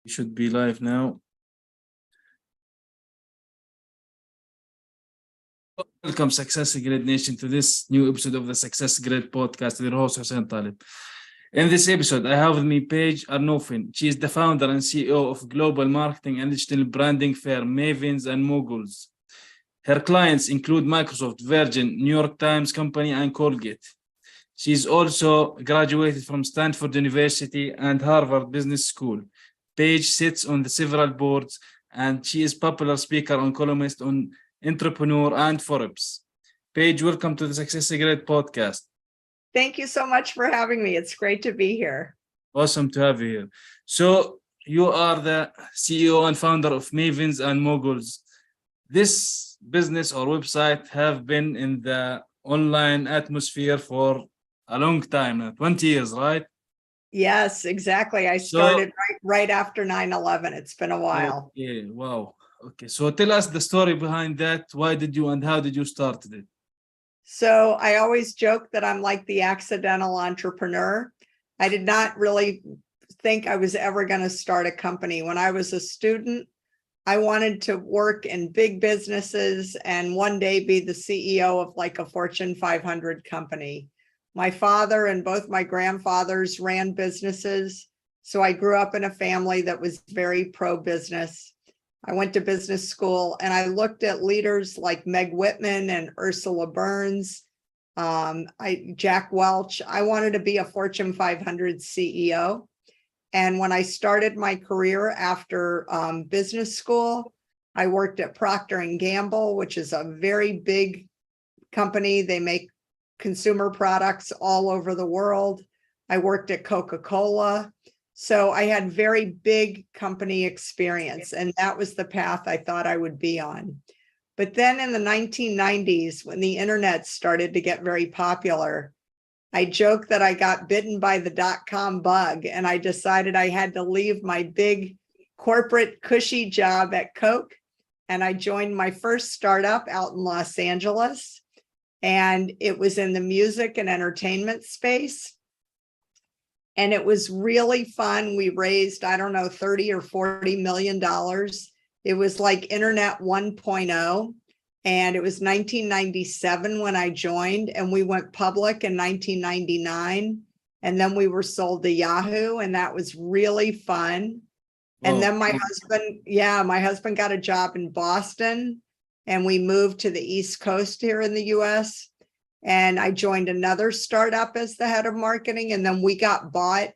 You should be live now. Welcome, SuccessGrid Nation, to this new episode of the SuccessGrid podcast with your host, Hussein Talib. In this episode, I have with me Paige Arnof-Fenn. She is the founder and CEO of global marketing and digital branding firm Mavens Moguls. Her clients include Microsoft, Virgin, New York Times Company, and Colgate. She is also graduated from Stanford University and Harvard Business School. Paige sits on the several boards, and she is popular speaker and columnist on Entrepreneur and Forbes. Paige, welcome to the SuccessGrid podcast. Thank you so much for having me. It's great to be here. Awesome to have you here. So you are the CEO and founder of Mavens and Moguls. This business or website have been in the online atmosphere for a long time now, 20 years, right? Yes, exactly. I started right after 9/11. It's been a while. Okay, wow. Okay, so tell us the story behind that. Why did you and how did you start it? So I always joke that I'm like the accidental entrepreneur. I did not really think I was ever going to start a company. When I was a student, I wanted to work in big businesses and one day be the CEO of like a Fortune 500 company. My father and both my grandfathers ran businesses. So I grew up in a family that was very pro-business. I went to business school and I looked at leaders like Meg Whitman and Ursula Burns, Jack Welch. I wanted to be a Fortune 500 CEO. And when I started my career after business school, I worked at Procter & Gamble, which is a very big company. They make consumer products all over the world. I worked at Coca-Cola. So I had very big company experience, and that was the path I thought I would be on. But then in the 1990s, when the internet started to get very popular, I joke that I got bitten by the dot-com bug, and I decided I had to leave my big corporate cushy job at Coke, and I joined my first startup out in Los Angeles, and it was in the music and entertainment space. And it was really fun. We raised, I don't know, 30 or $40 million. It was like Internet 1.0. And it was 1997 when I joined, and we went public in 1999. And then we were sold to Yahoo, and that was really fun. And then my husband got a job in Boston, and we moved to the East Coast here in the US. And I joined another startup as the head of marketing. And then we got bought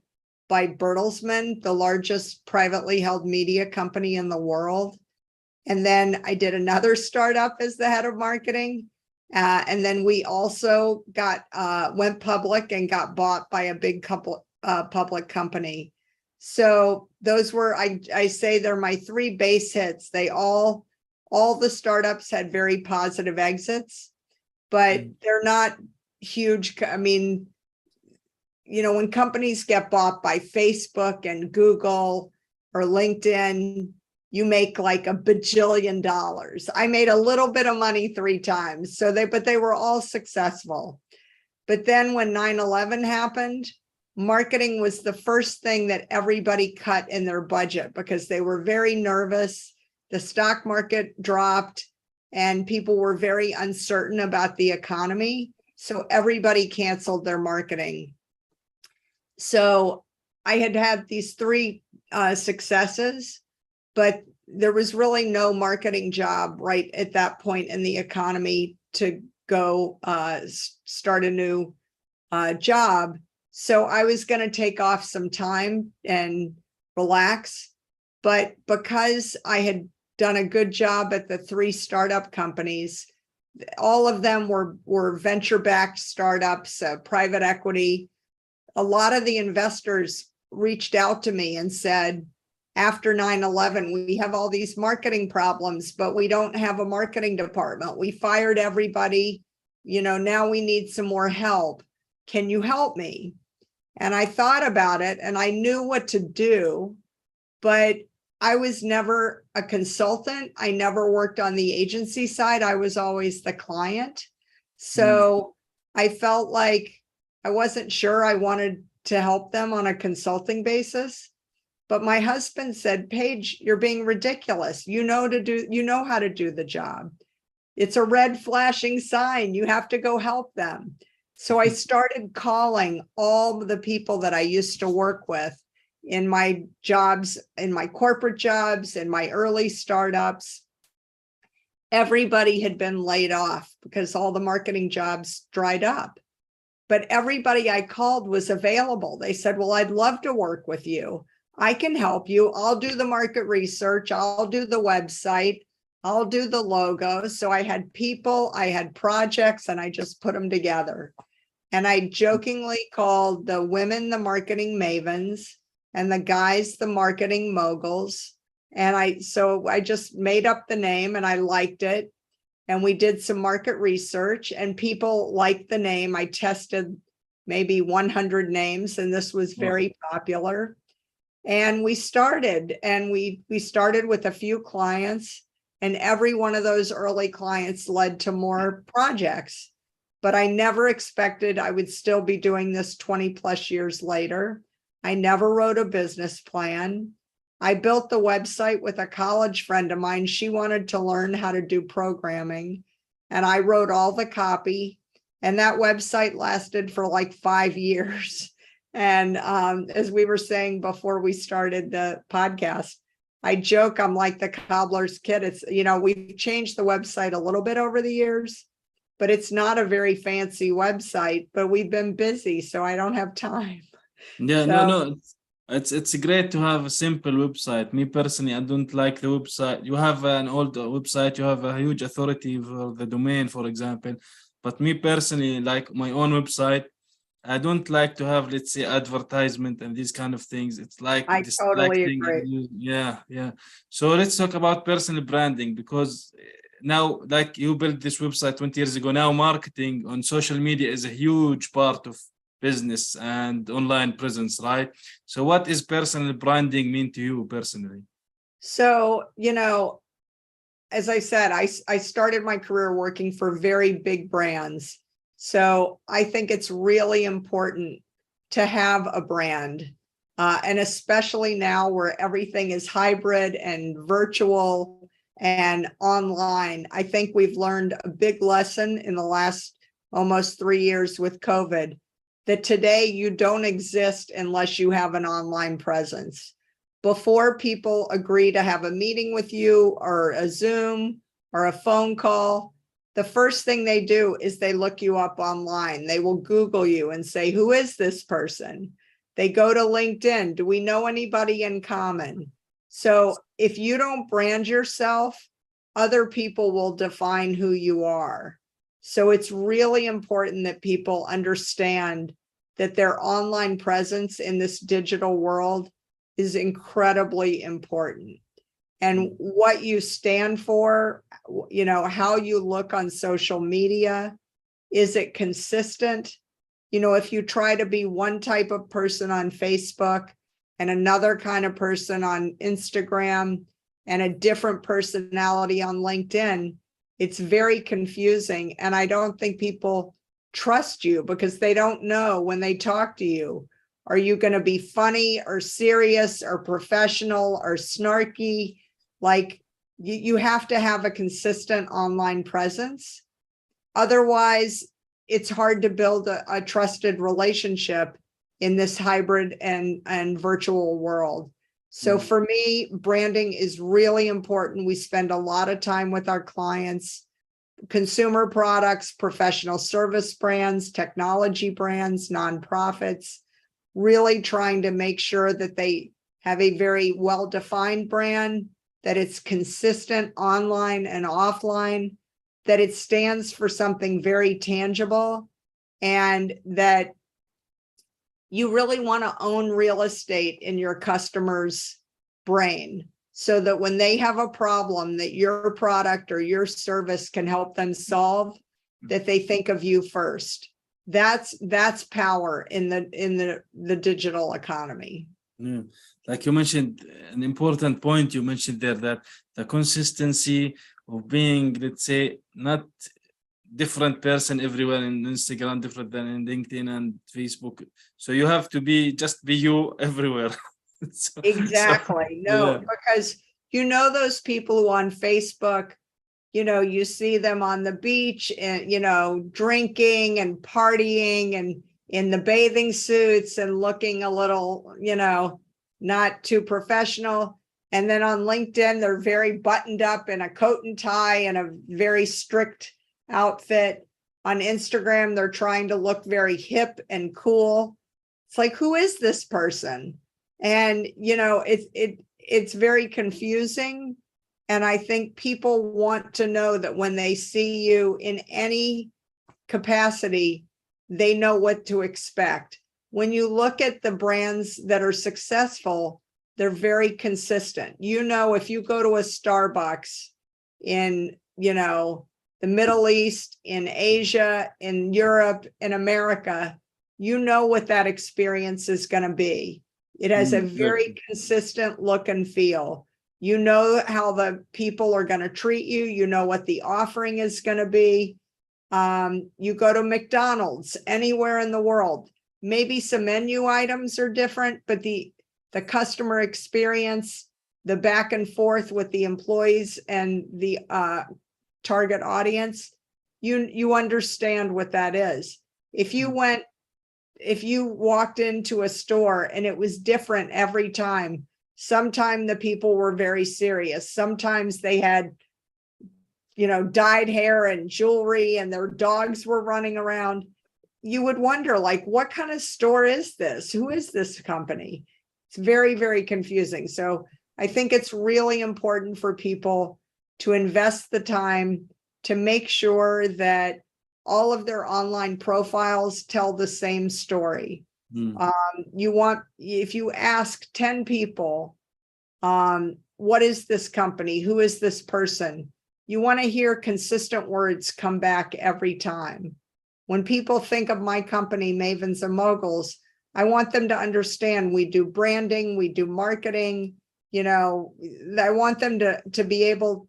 by Bertelsmann, the largest privately held media company in the world. And then I did another startup as the head of marketing. And then we also went public and got bought by a big public company. So those were, I say they're my three base hits. They all the startups had very positive exits, but they're not huge. I mean, you know, when companies get bought by Facebook and Google or LinkedIn, you make like $1 bajillion. I made a little bit of money 3 times. But they were all successful. But then when 9/11 happened, marketing was the first thing that everybody cut in their budget because they were very nervous. The stock market dropped and people were very uncertain about the economy. So everybody canceled their marketing. So I had these 3 successes, but there was really no marketing job right at that point in the economy to go start a new job. So I was going to take off some time and relax. But because I had done a good job at the 3 startup companies, all of them were venture-backed startups, private equity. A lot of the investors reached out to me and said, after 9/11, we have all these marketing problems, but we don't have a marketing department. We fired everybody. You know, now we need some more help. Can you help me? And I thought about it and I knew what to do, but I was never a consultant. I never worked on the agency side. I was always the client. So I felt like I wasn't sure I wanted to help them on a consulting basis. But my husband said, Paige, you're being ridiculous. You know how to do the job. It's a red flashing sign. You have to go help them. So I started calling all the people that I used to work with in my jobs, in my corporate jobs, in my early startups. Everybody had been laid off because all the marketing jobs dried up. But everybody I called was available. They said, well, I'd love to work with you. I can help you. I'll do the market research. I'll do the website. I'll do the logo. So I had people, I had projects, and I just put them together. And I jokingly called the women the marketing mavens and the guys the marketing moguls. And I just made up the name and I liked it. And we did some market research and people liked the name. I tested maybe 100 names and this was very popular. And we started with a few clients, and every one of those early clients led to more projects. But I never expected I would still be doing this 20 plus years later. I never wrote a business plan. I built the website with a college friend of mine. She wanted to learn how to do programming, and I wrote all the copy. And that website lasted for like 5 years. And as we were saying before we started the podcast, I joke I'm like the cobbler's kid. It's, we've changed the website a little bit over the years, but it's not a very fancy website, but we've been busy, so I don't have time. Yeah, no. It's great to have a simple website. Me personally, I don't like the website. You have an old website, you have a huge authority for the domain, for example. But me personally, like my own website, I don't like to have, let's say, advertisement and these kind of things. It's like I totally agree. Yeah. So let's talk about personal branding, because now, like you built this website 20 years ago, now marketing on social media is a huge part of business and online presence, right? So what is personal branding mean to you personally? So, as I said, I started my career working for very big brands. So I think it's really important to have a brand. And especially now where everything is hybrid and virtual and online, I think we've learned a big lesson in the last almost 3 years with COVID, that today you don't exist unless you have an online presence. Before people agree to have a meeting with you or a Zoom or a phone call, the first thing they do is they look you up online. They will Google you and say, who is this person? They go to LinkedIn. Do we know anybody in common? So if you don't brand yourself, other people will define who you are. So it's really important that people understand that their online presence in this digital world is incredibly important. And what you stand for, how you look on social media, is it consistent? If you try to be one type of person on Facebook and another kind of person on Instagram and a different personality on LinkedIn, it's very confusing. And I don't think people trust you because they don't know when they talk to you. Are you going to be funny or serious or professional or snarky? Like you have to have a consistent online presence. Otherwise, it's hard to build a trusted relationship in this hybrid and virtual world. So for me, branding is really important. We spend a lot of time with our clients, consumer products, professional service brands, technology brands, nonprofits, really trying to make sure that they have a very well-defined brand, that it's consistent online and offline, that it stands for something very tangible, and that you really want to own real estate in your customer's brain, so that when they have a problem that your product or your service can help them solve, that they think of you first. That's power in the digital economy. Yeah. Like you mentioned, an important point you mentioned there, that the consistency of being, let's say, not different person everywhere in Instagram, different than in LinkedIn and Facebook. So you have to be you everywhere. Exactly. No, because those people who on Facebook, you see them on the beach and, drinking and partying and in the bathing suits and looking a little, not too professional. And then on LinkedIn, they're very buttoned up in a coat and tie and a very strict outfit. On Instagram, they're trying to look very hip and cool. It's like, who is this person? And, it's very confusing. And I think people want to know that when they see you in any capacity, they know what to expect. When you look at the brands that are successful, they're very consistent. If you go to a Starbucks in, the Middle East, in Asia, in Europe, in America, what that experience is going to be. It has a very consistent look and feel. You know how the people are going to treat you. You know what the offering is going to be. You go to McDonald's anywhere in the world. Maybe some menu items are different, but the customer experience, the back and forth with the employees and the target audience, you understand what that is. If you walked into a store and it was different every time, sometimes the people were very serious. Sometimes they had, dyed hair and jewelry and their dogs were running around. You would wonder, like, what kind of store is this? Who is this company? It's very, very confusing. So I think it's really important for people to invest the time to make sure that all of their online profiles tell the same story. If you ask 10 people, what is this company? Who is this person? You want to hear consistent words come back every time. When people think of my company, Mavens and Moguls, I want them to understand we do branding, we do marketing. I want them to be able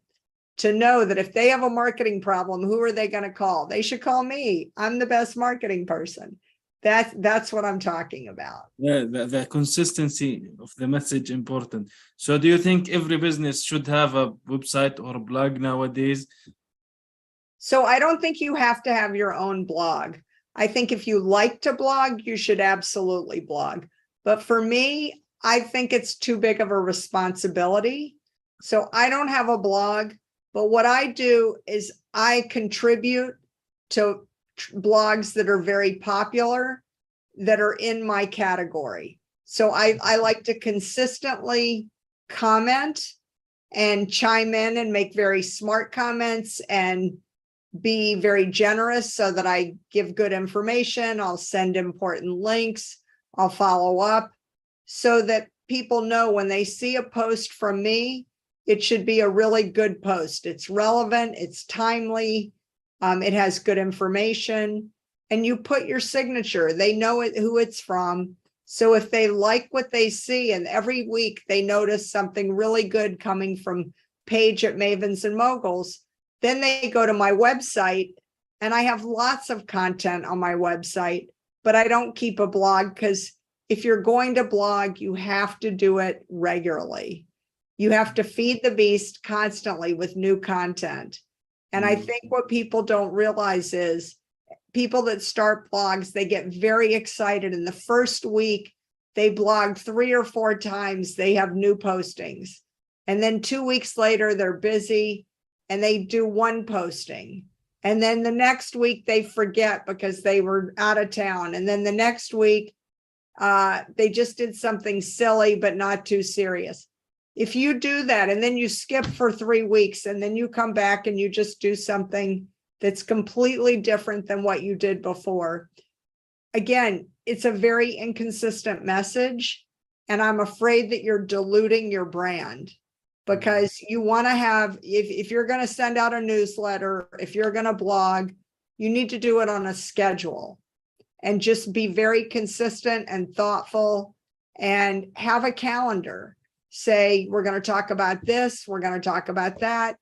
to know that if they have a marketing problem, who are they going to call? They should call me. I'm the best marketing person. That's what I'm talking about. Yeah, the consistency of the message important. So do you think every business should have a website or a blog nowadays? So I don't think you have to have your own blog. I think if you like to blog, you should absolutely blog. But for me, I think it's too big of a responsibility. So I don't have a blog, but what I do is I contribute to blogs that are very popular, that are in my category. So I like to consistently comment and chime in and make very smart comments and be very generous so that I give good information. I'll send important links. I'll follow up so that people know when they see a post from me, it should be a really good post. It's relevant, it's timely, it has good information, and you put your signature. They know who it's from. So if they like what they see and every week they notice something really good coming from Paige at Mavens and Moguls, then they go to my website, and I have lots of content on my website, but I don't keep a blog because if you're going to blog, you have to do it regularly. You have to feed the beast constantly with new content. And I think what people don't realize is people that start blogs, they get very excited. In the first week, they blog 3 or 4 times, they have new postings. And then 2 weeks later, they're busy and they do 1 posting. And then the next week they forget because they were out of town. And then the next week, they just did something silly, but not too serious. If you do that and then you skip for 3 weeks and then you come back and you just do something that's completely different than what you did before, again, it's a very inconsistent message. And I'm afraid that you're diluting your brand, because you want to have, if you're going to send out a newsletter, if you're going to blog, you need to do it on a schedule and just be very consistent and thoughtful and have a calendar. Say, we're going to talk about this, we're going to talk about that.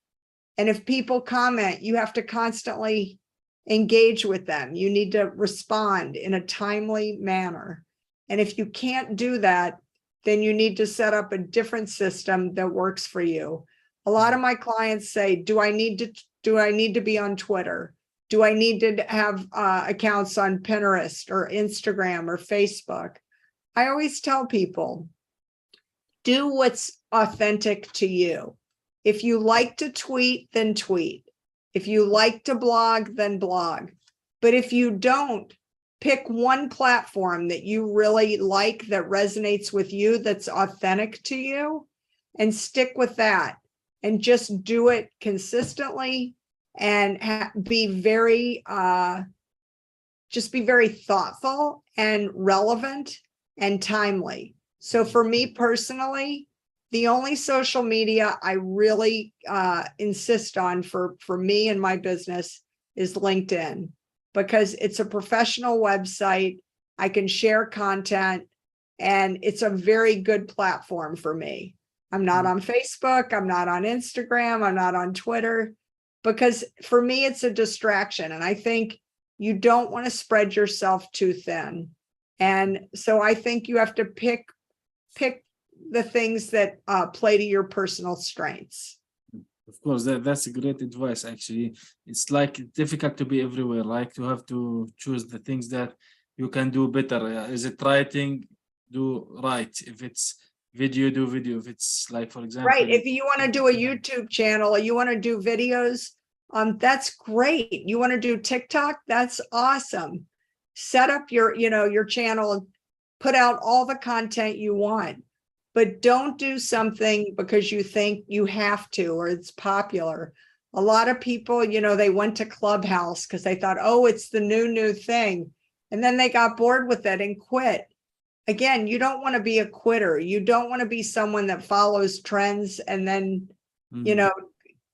And if people comment, you have to constantly engage with them. You need to respond in a timely manner. And if you can't do that, then you need to set up a different system that works for you. A lot of my clients say, do I need to be on Twitter? Do I need to have accounts on Pinterest or Instagram or Facebook? I always tell people, do what's authentic to you. If you like to tweet, then tweet. If you like to blog, then blog. But if you don't, pick one platform that you really like, that resonates with you, that's authentic to you, and stick with that. And just do it consistently and be very thoughtful and relevant and timely. So for me personally, the only social media I really insist on for me and my business is LinkedIn, because it's a professional website. I can share content, and it's a very good platform for me. I'm not on Facebook. I'm not on Instagram. I'm not on Twitter, because for me, it's a distraction. And I think you don't want to spread yourself too thin. And so I think you have to pick the things that play to your personal strengths. Of course, that's a great advice, actually. It's like difficult to be everywhere, like you have to choose the things that you can do better. Is it writing? Do write. If it's video, do video. If it's like, for example. Right. If you want to do a YouTube channel, or you want to do videos, that's great. You want to do TikTok? That's awesome. Set up your channel and put out all the content you want, but don't do something because you think you have to, or it's popular. A lot of people, they went to Clubhouse because they thought, oh, it's the new thing. And then they got bored with it and quit. Again, you don't want to be a quitter. You don't want to be someone that follows trends and then,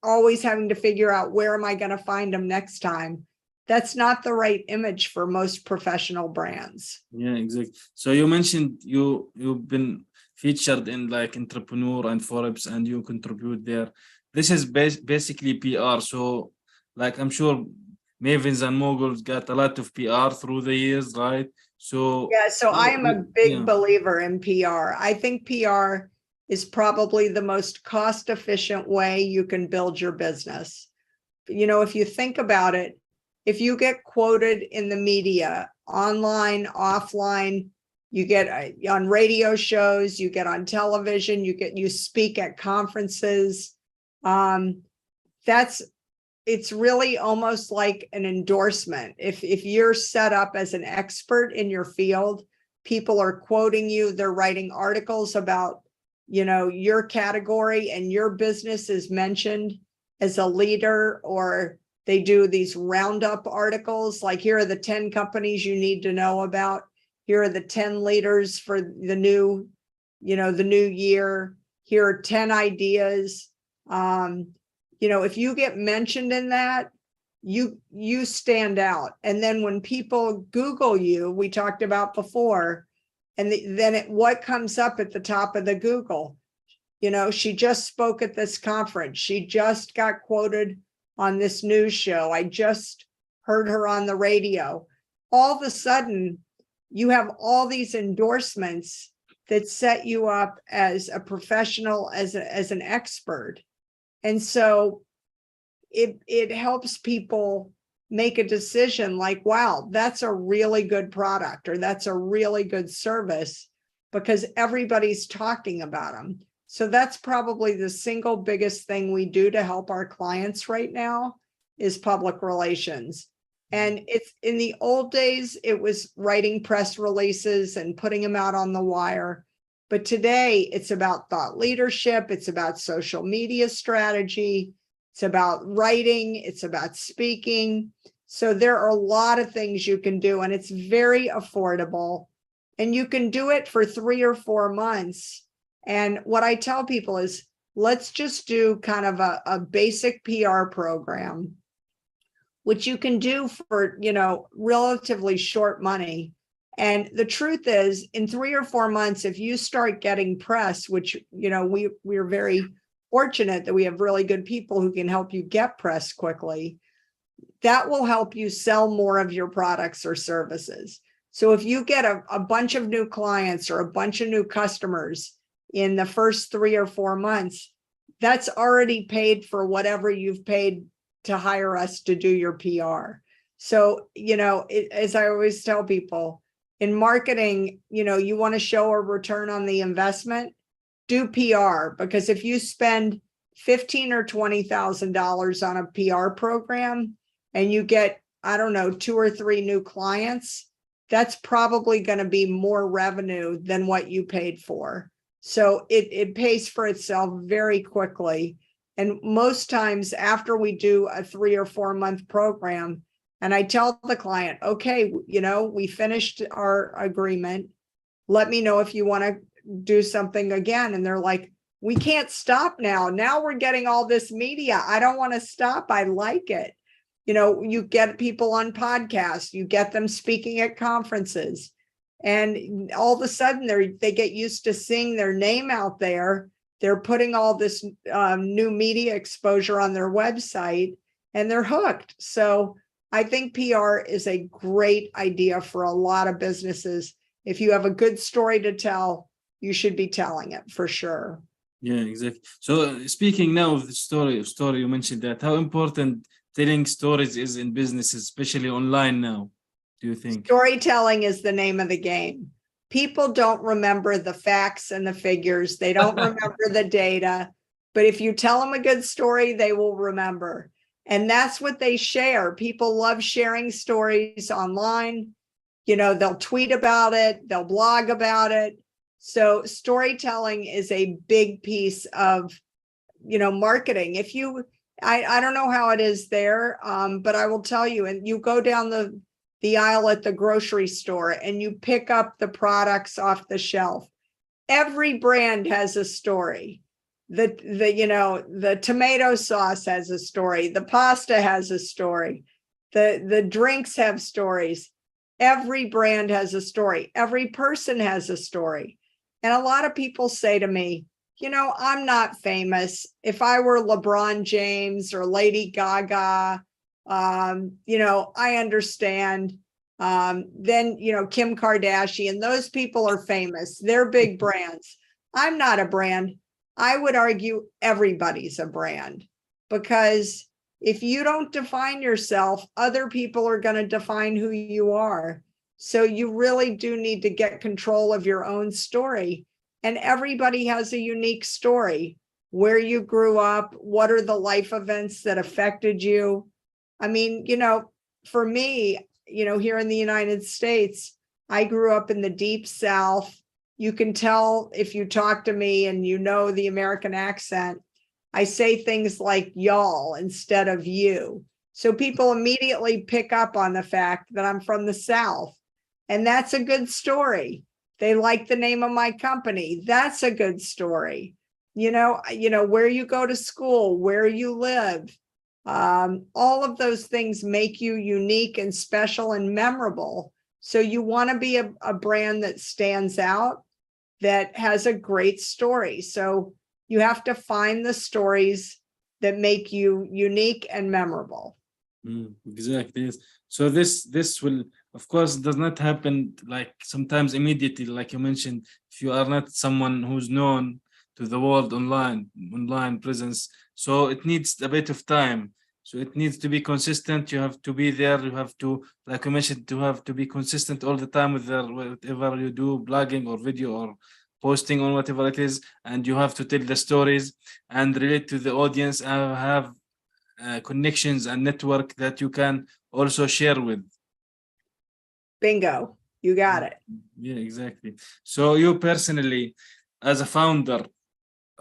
always having to figure out, where am I going to find them next time? That's not the right image for most professional brands. Yeah, exactly. So you mentioned you've been featured in like Entrepreneur and Forbes, and you contribute there. This is basically PR. So like, I'm sure Mavens and Moguls got a lot of PR through the years, right? So yeah, so I am a big believer in PR. I think PR is probably the most cost-efficient way you can build your business. If you think about it, if you get quoted in the media, online, offline, you get on radio shows, you get on television, you speak at conferences. It's really almost like an endorsement. If you're set up as an expert in your field, people are quoting you, they're writing articles about, your category, and your business is mentioned as a leader, or they do these roundup articles, like, here are the 10 companies you need to know about. Here are the 10 leaders for the new year. Here are 10 ideas. If you get mentioned in that, you stand out. And then when people Google you, we talked about before, and what comes up at the top of the Google? She just spoke at this conference. She just got quoted on this news show. I just heard her on the radio. All of a sudden, you have all these endorsements that set you up as a professional, as an expert. And so it helps people make a decision like, wow, that's a really good product, or that's a really good service, because everybody's talking about them. So that's probably the single biggest thing we do to help our clients right now, is public relations. And it's, in the old days, it was writing press releases and putting them out on the wire. But today it's about thought leadership. It's about social media strategy. It's about writing. It's about speaking. So there are a lot of things you can do, and it's very affordable, and you can do it for 3 or 4 months. And what I tell people is, let's just do kind of a basic PR program, which you can do for, relatively short money. And the truth is, in 3 or 4 months, if you start getting press, which, we're very fortunate that we have really good people who can help you get press quickly, that will help you sell more of your products or services. So if you get a bunch of new clients or a bunch of new customers in the first 3 or 4 months, that's already paid for whatever you've paid to hire us to do your PR. So, as I always tell people in marketing, you want to show a return on the investment, do PR, because if you spend $15,000 or $20,000 on a PR program and you get, I don't know, 2 or 3 new clients, that's probably going to be more revenue than what you paid for. So it pays for itself very quickly. And most times after we do a 3 or 4 month program, and I tell the client, okay, we finished our agreement. Let me know if you want to do something again. And they're like, we can't stop now. Now we're getting all this media. I don't want to stop. I like it. You get people on podcasts, you get them speaking at conferences, and all of a sudden they get used to seeing their name out there. They're putting all this new media exposure on their website and they're hooked. So I think PR is a great idea for a lot of businesses. If you have a good story to tell, you should be telling it for sure. Yeah, exactly. So speaking now of the story, you mentioned that. How important telling stories is in businesses, especially online now, do you think? Storytelling is the name of the game. People don't remember the facts and the figures. They don't remember the data. But if you tell them a good story, they will remember. And that's what they share. People love sharing stories online. They'll tweet about it. They'll blog about it. So storytelling is a big piece of, marketing. If you, I don't know how it is there, but I will tell you, and you go down the aisle at the grocery store and you pick up the products off the shelf. Every brand has a story. The tomato sauce has a story. The pasta has a story. The drinks have stories. Every brand has a story. Every person has a story. And a lot of people say to me, I'm not famous. If I were LeBron James or Lady Gaga, I understand. Then, Kim Kardashian, those people are famous. They're big brands. I'm not a brand. I would argue everybody's a brand, because if you don't define yourself, other people are going to define who you are. So you really do need to get control of your own story. And everybody has a unique story. Where you grew up, what are the life events that affected you? I mean, for me, here in the United States, I grew up in the deep South. You can tell if you talk to me and the American accent, I say things like y'all instead of you. So people immediately pick up on the fact that I'm from the South. And that's a good story. They like the name of my company. That's a good story. Where you go to school, where you live, all of those things make you unique and special and memorable. So you want to be a brand that stands out, that has a great story. So you have to find the stories that make you unique and memorable. Exactly. Yes. So this will, of course, does not happen like sometimes immediately, like you mentioned. If you are not someone who's known to the world online presence, so it needs a bit of time. So it needs to be consistent. You have to be there. You have to, like you mentioned, to have to be consistent all the time with whatever you do, blogging or video or posting on whatever it is, and you have to tell the stories and relate to the audience and have connections and network that you can also share with. Bingo, you got it. Yeah, exactly. So you personally, as a founder,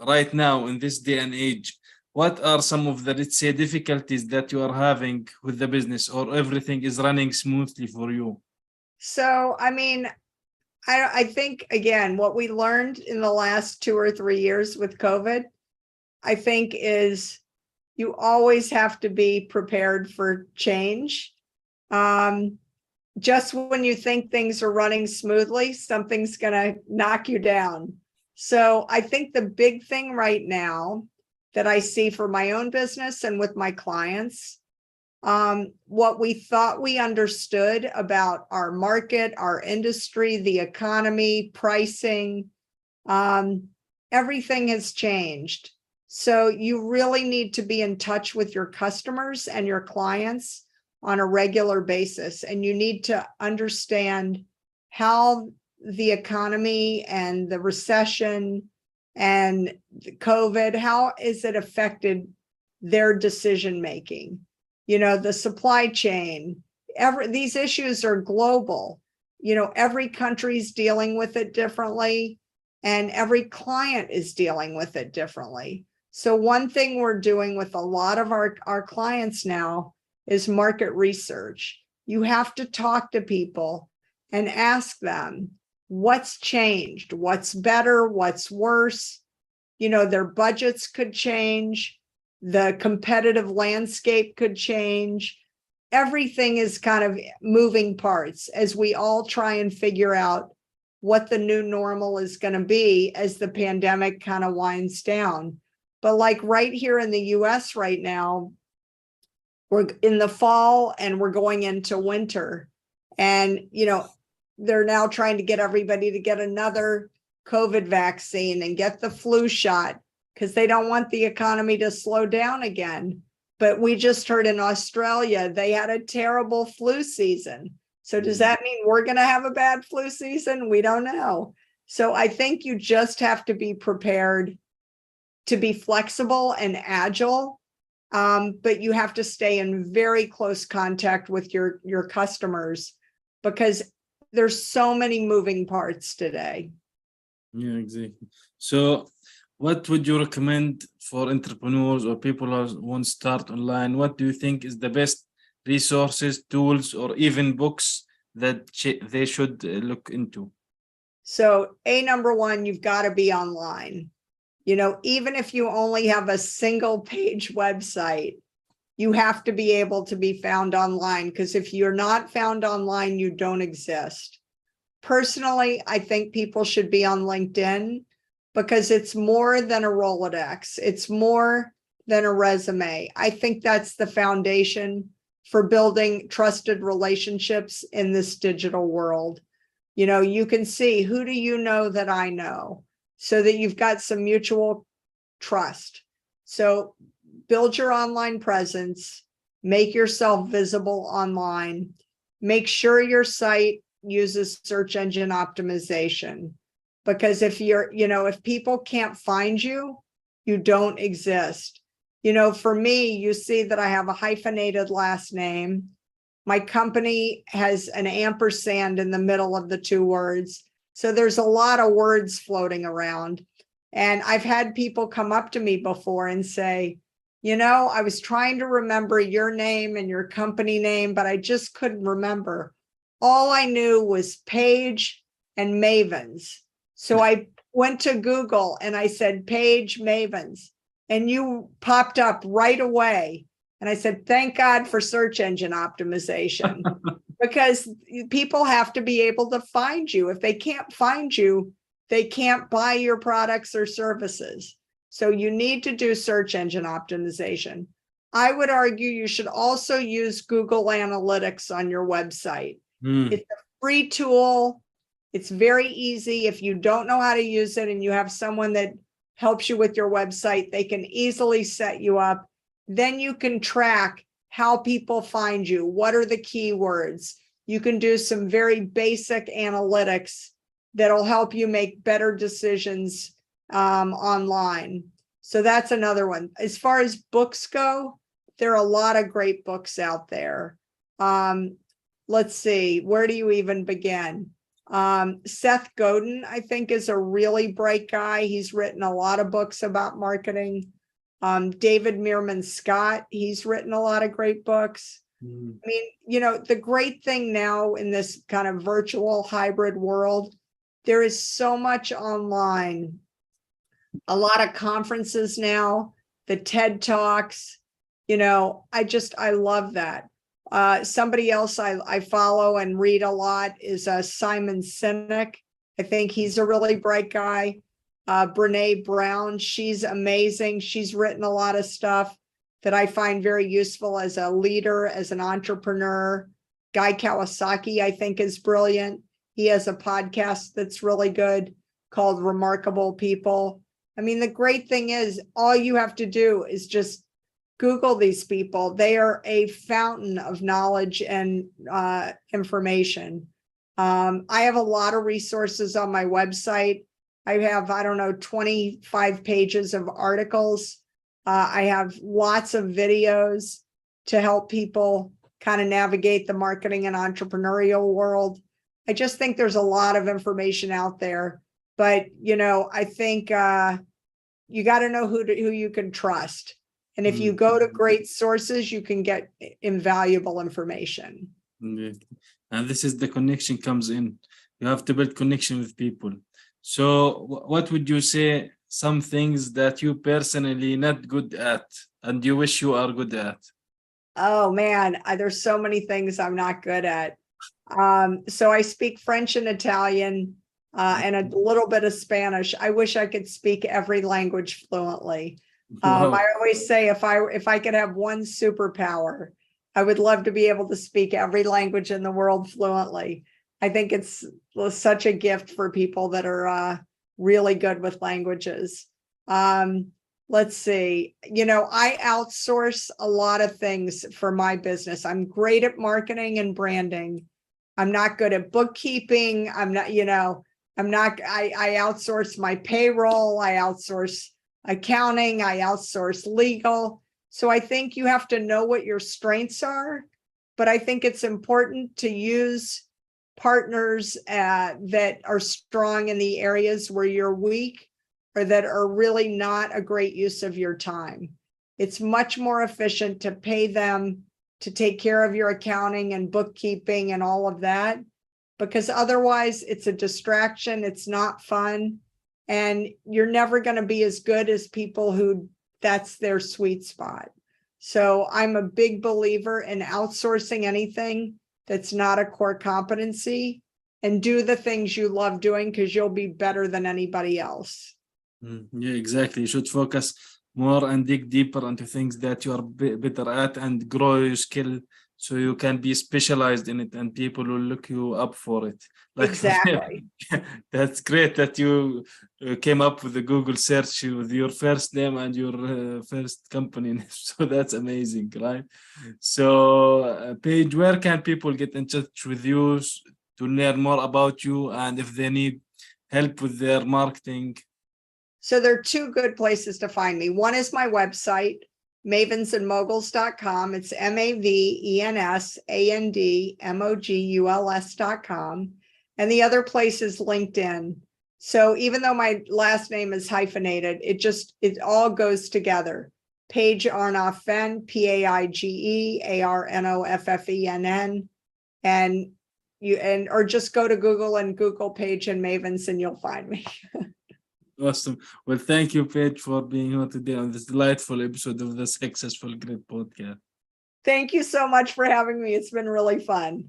right now in this day and age, what are some of the, let's say, difficulties that you are having with the business, or everything is running smoothly for you? So, I mean, I think, again, what we learned in the last 2 or 3 years with COVID, I think, is you always have to be prepared for change. Just when you think things are running smoothly, something's going to knock you down. So I think the big thing right now that I see for my own business and with my clients What we thought we understood about our market, our industry, the economy, pricing, everything has changed. So you really need to be in touch with your customers and your clients on a regular basis. And you need to understand how the economy and the recession and the COVID, how is it affected their decision-making? You know, the supply chain, these issues are global. You know, every country's dealing with it differently, and every client is dealing with it differently. So one thing we're doing with a lot of our clients now is market research. You have to talk to people and ask them what's changed, what's better, what's worse. You know, their budgets could change. The competitive landscape could change. Everything is kind of moving parts as we all try and figure out what the new normal is going to be as the pandemic kind of winds down. But like right here in the US right now, we're in the fall and we're going into winter. And, you know, they're now trying to get everybody to get another COVID vaccine and get the flu shot because they don't want the economy to slow down again. But we just heard in Australia, they had a terrible flu season. So does that mean we're going to have a bad flu season? We don't know. So I think you just have to be prepared to be flexible and agile. But you have to stay in very close contact with your customers because there's so many moving parts today. Yeah, exactly. So what would you recommend for entrepreneurs or people who want to start online? What do you think is the best resources, tools, or even books that they should look into? So number one, you've got to be online. You know, even if you only have a single page website, you have to be able to be found online, because if you're not found online, you don't exist. Personally, I think people should be on LinkedIn because it's more than a Rolodex. It's more than a resume. I think that's the foundation for building trusted relationships in this digital world. You know, you can see, who do you know that I know, so that you've got some mutual trust. So build your online presence, make yourself visible online, make sure your site uses search engine optimization. Because if if people can't find you, you don't exist. You know, for me, you see that I have a hyphenated last name. My company has an ampersand in the middle of the two words. So there's a lot of words floating around. And I've had people come up to me before and say, you know, I was trying to remember your name and your company name, but I just couldn't remember. All I knew was Paige and Mavens. So I went to Google and I said, Paige Mavens, and you popped up right away. And I said, thank God for search engine optimization, because people have to be able to find you. If they can't find you, they can't buy your products or services. So you need to do search engine optimization. I would argue you should also use Google Analytics on your website. It's a free tool. It's very easy. If you don't know how to use it and you have someone that helps you with your website, they can easily set you up. Then you can track how people find you. What are the keywords? You can do some very basic analytics that'll help you make better decisions online. So that's another one. As far as books go, there are a lot of great books out there. Let's see, where do you even begin? Seth Godin, I think, is a really bright guy. He's written a lot of books about marketing. David Meerman Scott, he's written a lot of great books. I mean, you know, the great thing now in this kind of virtual hybrid world, there is so much online, a lot of conferences now, the TED Talks, you know, I love that. Somebody else I follow and read a lot is Simon Sinek. I think he's a really bright guy. Brene Brown, she's amazing. She's written a lot of stuff. that I find very useful as a leader, as an entrepreneur. Guy Kawasaki, I think, is brilliant. He has a podcast that's really good called Remarkable People. I mean, the great thing is all you have to do is just Google these people. They are a fountain of knowledge and information. I have a lot of resources on my website. I have, 25 pages of articles. I have lots of videos to help people kind of navigate the marketing and entrepreneurial world. I just think there's a lot of information out there, but I think you got to know who you can trust. And if you go to great sources, you can get invaluable information. And this is the connection comes in. You have to build connection with people. So what would you say some things that you personally not good at and you wish you are good at? Oh man, there's so many things I'm not good at. So I speak French and Italian and a little bit of Spanish. I wish I could speak every language fluently. I always say if I could have one superpower, I would love to be able to speak every language in the world fluently. I think it's such a gift for people that are really good with languages. Let's see, I outsource a lot of things for my business. I'm great at marketing and branding. I'm not good at bookkeeping. I outsource my payroll. I outsource accounting. I outsource legal. So I think you have to know what your strengths are, but I think it's important to use partners that are strong in the areas where you're weak or that are really not a great use of your time. It's much more efficient to pay them to take care of your accounting and bookkeeping and all of that, because otherwise it's a distraction, it's not fun, and you're never going to be as good as people who that's their sweet spot. So I'm a big believer in outsourcing anything that's not a core competency and do the things you love doing because you'll be better than anybody else. Yeah, exactly. You should focus more and dig deeper into things that you are better at and grow your skill so you can be specialized in it and people will look you up for it. Exactly. That's great that you came up with the Google search with your first name and your first company name. So that's amazing, right? So Paige, where can people get in touch with you to learn more about you and if they need help with their marketing? So there are two good places to find me. One is my website, mavensandmoguls.com. It's mavensandmoguls.com. And the other place is LinkedIn. So even though my last name is hyphenated, it all goes together. Paige Arnof-Fenn, PAIGE ARNOFFENN. Or just go to Google and Google Paige and Mavens and you'll find me. Awesome. Well, thank you, Paige, for being here today on this delightful episode of the Successful Grid podcast. Thank you so much for having me. It's been really fun.